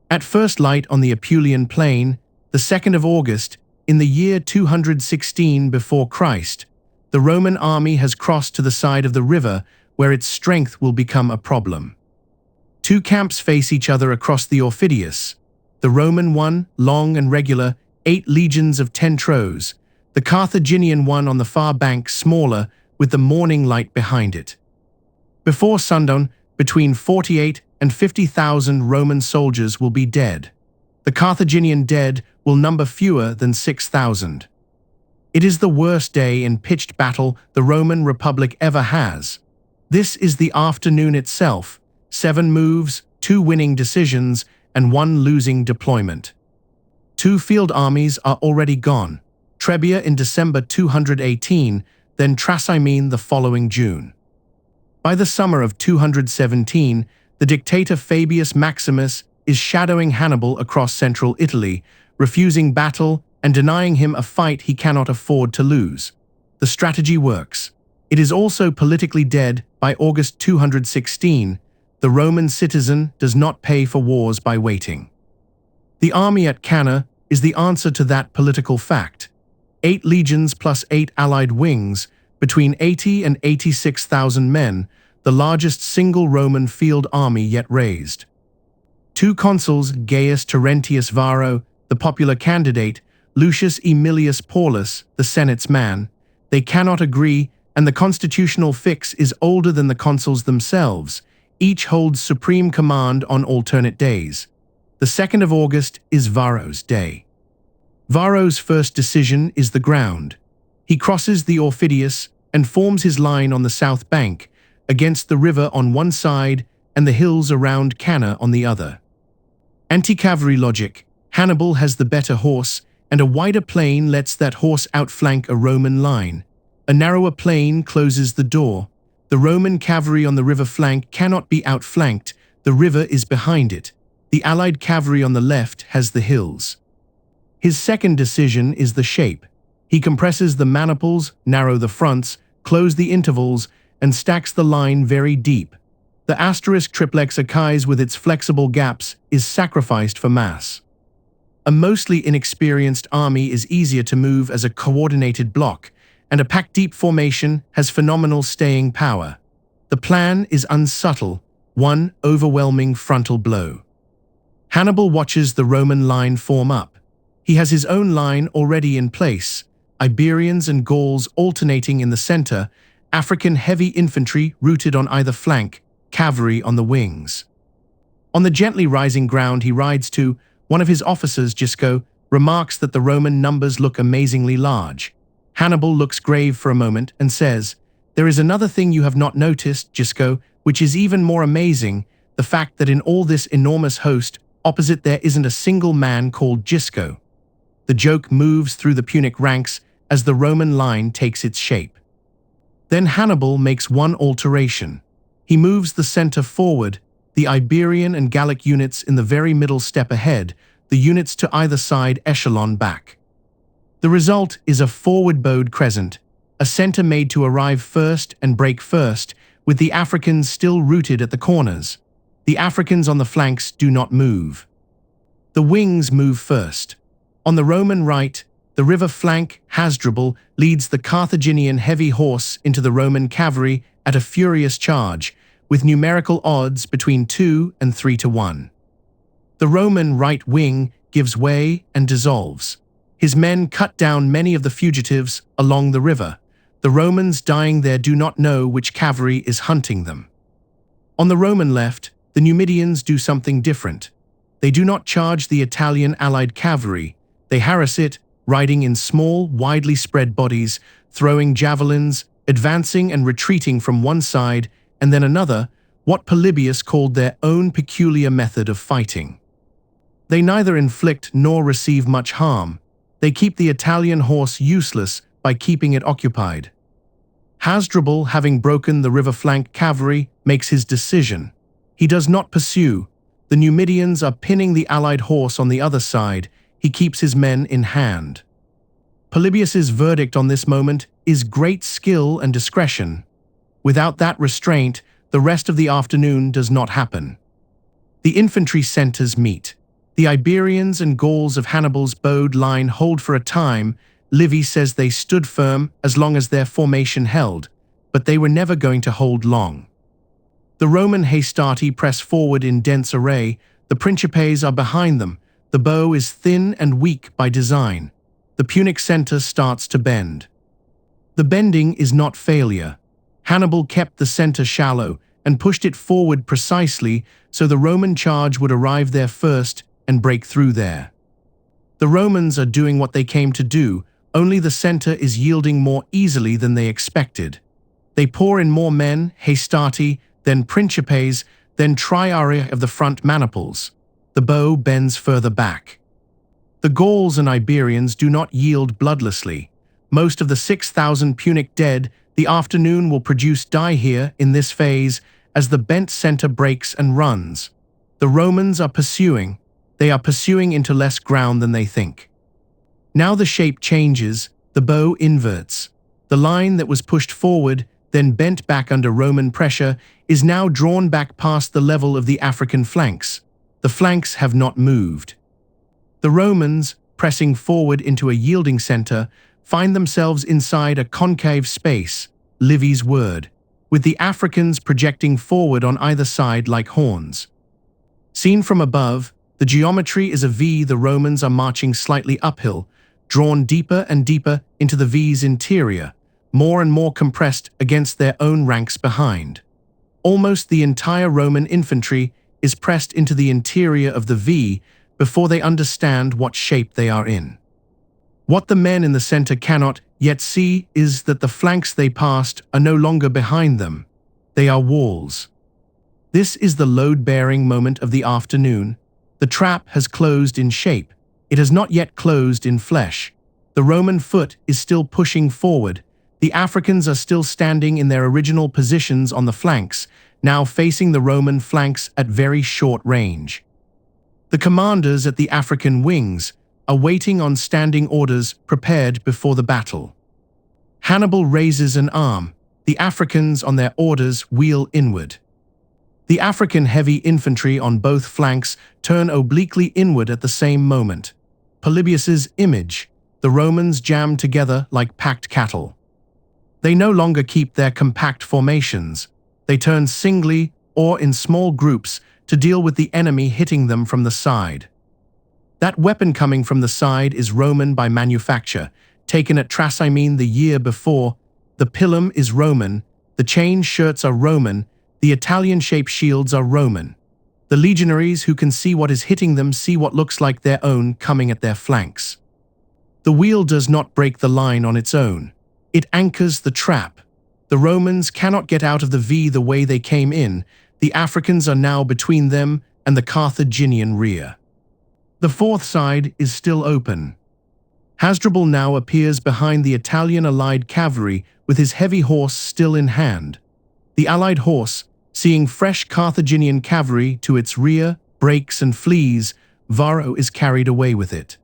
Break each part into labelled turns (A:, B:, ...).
A: At first light on the Apulian plain, the 2nd of August, in the year 216 before Christ, the Roman army has crossed to the side of the river where its strength will become a problem. Two camps face each other across the Aufidius, the Roman one, long and regular, 8 legions of 10 trows, the Carthaginian one on the far bank, smaller, with the morning light behind it. Before sundown, between 48 and 50,000 Roman soldiers will be dead. The Carthaginian dead will number fewer than 6,000. It is the worst day in pitched battle the Roman Republic ever has. This is the afternoon itself, 7 moves, 2 winning decisions, and 1 losing deployment. 2 field armies are already gone, Trebia in December 218, then Trasimene the following June. By the summer of 217, the dictator Fabius Maximus is shadowing Hannibal across central Italy, refusing battle and denying him a fight he cannot afford to lose. The strategy works. It is also politically dead by August 216. The Roman citizen does not pay for wars by waiting. The army at Cannae is the answer to that political fact. 8 legions plus 8 allied wings, between 80 and 86,000 men, the largest single Roman field army yet raised. 2 consuls, Gaius Terentius Varro, the popular candidate, Lucius Aemilius Paulus, the Senate's man. They cannot agree, and the constitutional fix is older than the consuls themselves. Each holds supreme command on alternate days. The 2nd of August is Varro's day. Varro's first decision is the ground. He crosses the Aufidius and forms his line on the south bank, against the river on one side and the hills around Cannae on the other. Anti-cavalry logic. Hannibal has the better horse, and a wider plain lets that horse outflank a Roman line. A narrower plain closes the door. The Roman cavalry on the river flank cannot be outflanked, the river is behind it. The allied cavalry on the left has the hills. His second decision is the shape. He compresses the maniples, narrow the fronts, close the intervals, and stacks the line very deep. The asterisk triplex Achilles with its flexible gaps is sacrificed for mass. A mostly inexperienced army is easier to move as a coordinated block, and a pack-deep formation has phenomenal staying power. The plan is unsubtle, one overwhelming frontal blow. Hannibal watches the Roman line form up. He has his own line already in place, Iberians and Gauls alternating in the center, African heavy infantry routed on either flank, cavalry on the wings. On the gently rising ground he rides to, one of his officers, Gisco, remarks that the Roman numbers look amazingly large. Hannibal looks grave for a moment and says, "There is another thing you have not noticed, Gisco, which is even more amazing, the fact that in all this enormous host, opposite there isn't a single man called Gisco." The joke moves through the Punic ranks as the Roman line takes its shape. Then Hannibal makes one alteration. He moves the center forward, the Iberian and Gallic units in the very middle step ahead, the units to either side echelon back. The result is a forward-bowed crescent, a center made to arrive first and break first, with the Africans still rooted at the corners. The Africans on the flanks do not move. The wings move first. On the Roman right, the river flank, Hasdrubal, leads the Carthaginian heavy horse into the Roman cavalry at a furious charge, with numerical odds between 2 and 3 to 1. The Roman right wing gives way and dissolves. His men cut down many of the fugitives along the river. The Romans dying there do not know which cavalry is hunting them. On the Roman left, the Numidians do something different. They do not charge the Italian allied cavalry. They harass it, riding in small, widely spread bodies, throwing javelins, advancing and retreating from one side and then another, what Polybius called their own peculiar method of fighting. They neither inflict nor receive much harm. They keep the Italian horse useless by keeping it occupied. Hasdrubal, having broken the river flank cavalry, makes his decision. He does not pursue. The Numidians are pinning the allied horse on the other side. He keeps his men in hand. Polybius's verdict on this moment is great skill and discretion. Without that restraint, the rest of the afternoon does not happen. The infantry centers meet. The Iberians and Gauls of Hannibal's bowed line hold for a time. Livy says they stood firm as long as their formation held, but they were never going to hold long. The Roman Hastati press forward in dense array. The Principes are behind them. The bow is thin and weak by design. The Punic center starts to bend. The bending is not failure. Hannibal kept the center shallow and pushed it forward precisely so the Roman charge would arrive there first and break through there. The Romans are doing what they came to do, only the center is yielding more easily than they expected. They pour in more men, Hastati, then Principes, then Triarii of the front maniples. The bow bends further back. The Gauls and Iberians do not yield bloodlessly. Most of the 6,000 Punic dead the afternoon will produce die here in this phase as the bent center breaks and runs. The Romans are pursuing. They are pursuing into less ground than they think. Now the shape changes, the bow inverts. The line that was pushed forward, then bent back under Roman pressure, is now drawn back past the level of the African flanks. The flanks have not moved. The Romans, pressing forward into a yielding center, find themselves inside a concave space, Livy's word, with the Africans projecting forward on either side like horns. Seen from above, the geometry is a V. The Romans are marching slightly uphill, drawn deeper and deeper into the V's interior, more and more compressed against their own ranks behind. Almost the entire Roman infantry is pressed into the interior of the V before they understand what shape they are in. What the men in the center cannot yet see is that the flanks they passed are no longer behind them. They are walls. This is the load-bearing moment of the afternoon. The trap has closed in shape. It has not yet closed in flesh. The Roman foot is still pushing forward. The Africans are still standing in their original positions on the flanks, now facing the Roman flanks at very short range. The commanders at the African wings are waiting on standing orders prepared before the battle. Hannibal raises an arm. The Africans on their orders wheel inward. The African heavy infantry on both flanks turn obliquely inward at the same moment. Polybius's image, the Romans jam together like packed cattle. They no longer keep their compact formations. They turn singly or in small groups to deal with the enemy hitting them from the side. That weapon coming from the side is Roman by manufacture, taken at Trasimene the year before. The pilum is Roman, the chain shirts are Roman, the Italian-shaped shields are Roman. The legionaries who can see what is hitting them see what looks like their own coming at their flanks. The wheel does not break the line on its own. It anchors the trap. The Romans cannot get out of the V the way they came in. The Africans are now between them and the Carthaginian rear. The fourth side is still open. Hasdrubal now appears behind the Italian allied cavalry with his heavy horse still in hand. The allied horse, seeing fresh Carthaginian cavalry to its rear, breaks and flees. Varro is carried away with it.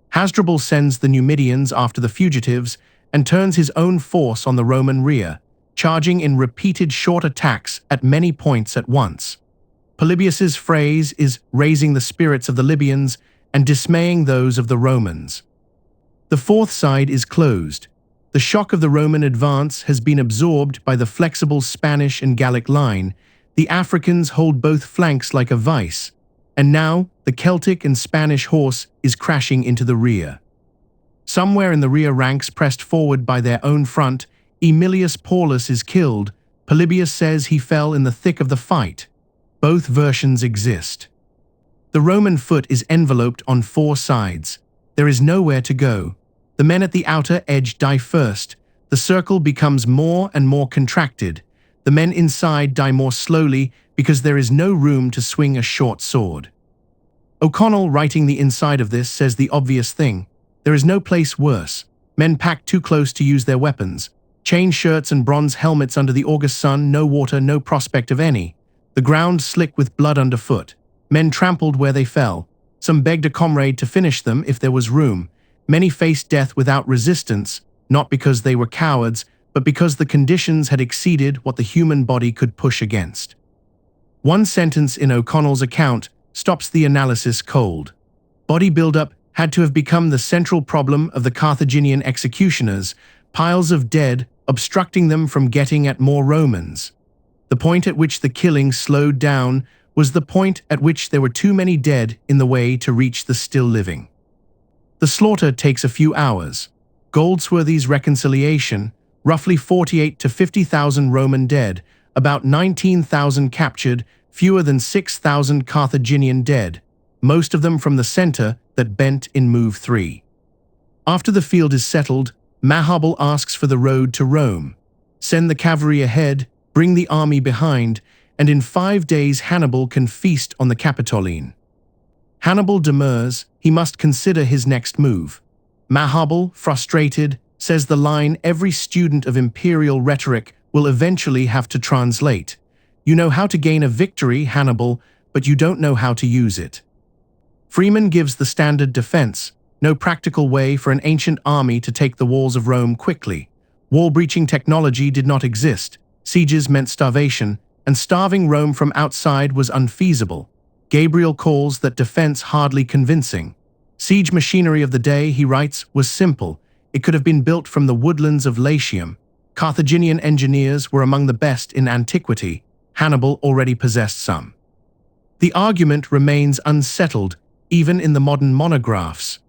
A: Hasdrubal sends the Numidians after the fugitives and turns his own force on the Roman rear, charging in repeated short attacks at many points at once. Polybius's phrase is raising the spirits of the Libyans and dismaying those of the Romans. The fourth side is closed. The shock of the Roman advance has been absorbed by the flexible Spanish and Gallic line. The Africans hold both flanks like a vice, and now the Celtic and Spanish horse is crashing into the rear. Somewhere in the rear ranks pressed forward by their own front, Aemilius Paulus is killed. Polybius says he fell in the thick of the fight. Both versions exist. The Roman foot is enveloped on four sides. There is nowhere to go. The men at the outer edge die first. The circle becomes more and more contracted. The men inside die more slowly because there is no room to swing a short sword. O'Connell, writing the inside of this, says the obvious thing. There is no place worse. Men packed too close to use their weapons. Chain shirts and bronze helmets under the August sun, no water, no prospect of any. The ground slick with blood underfoot. Men trampled where they fell. Some begged a comrade to finish them if there was room. Many faced death without resistance, not because they were cowards, but because the conditions had exceeded what the human body could push against. One sentence in O'Connell's account stops the analysis cold. Body buildup had to have become the central problem of the Carthaginian executioners, piles of dead obstructing them from getting at more Romans. The point at which the killing slowed down was the point at which there were too many dead in the way to reach the still living. The slaughter takes a few hours. Goldsworthy's reconciliation, roughly 48 to 50,000 Roman dead, about 19,000 captured, fewer than 6,000 Carthaginian dead, most of them from the center that bent in Move 3. After the field is settled, Hannibal asks for the road to Rome. Send the cavalry ahead, bring the army behind, and in 5 days Hannibal can feast on the Capitoline. Hannibal demurs, he must consider his next move. Hannibal, frustrated, says the line every student of imperial rhetoric will eventually have to translate. You know how to gain a victory, Hannibal, but you don't know how to use it. Freeman gives the standard defense, no practical way for an ancient army to take the walls of Rome quickly. Wall-breaching technology did not exist, sieges meant starvation, and starving Rome from outside was unfeasible. Gabriel calls that defense hardly convincing. Siege machinery of the day, he writes, was simple. It could have been built from the woodlands of Latium. Carthaginian engineers were among the best in antiquity. Hannibal already possessed some. The argument remains unsettled, even in the modern monographs.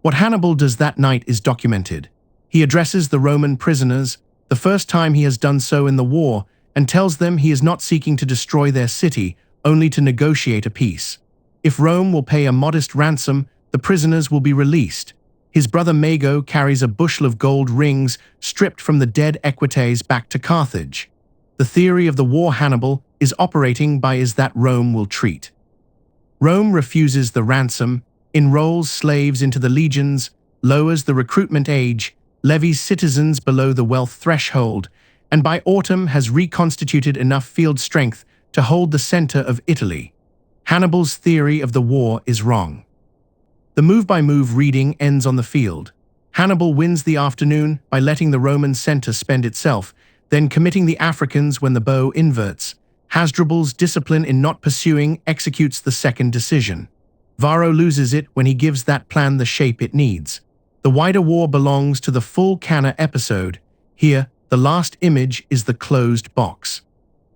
A: What Hannibal does that night is documented. He addresses the Roman prisoners, the first time he has done so in the war, and tells them he is not seeking to destroy their city, only to negotiate a peace. If Rome will pay a modest ransom, the prisoners will be released. His brother Mago carries a bushel of gold rings stripped from the dead Equites back to Carthage. The theory of the war Hannibal is operating by is that Rome will treat. Rome refuses the ransom, enrolls slaves into the legions, lowers the recruitment age, levies citizens below the wealth threshold, and by autumn has reconstituted enough field strength to hold the center of Italy. Hannibal's theory of the war is wrong. The move-by-move reading ends on the field. Hannibal wins the afternoon by letting the Roman center spend itself, then committing the Africans when the bow inverts. Hasdrubal's discipline in not pursuing executes the second decision. Varro loses it when he gives that plan the shape it needs. The wider war belongs to the full Cannae episode. Here, the last image is the closed box.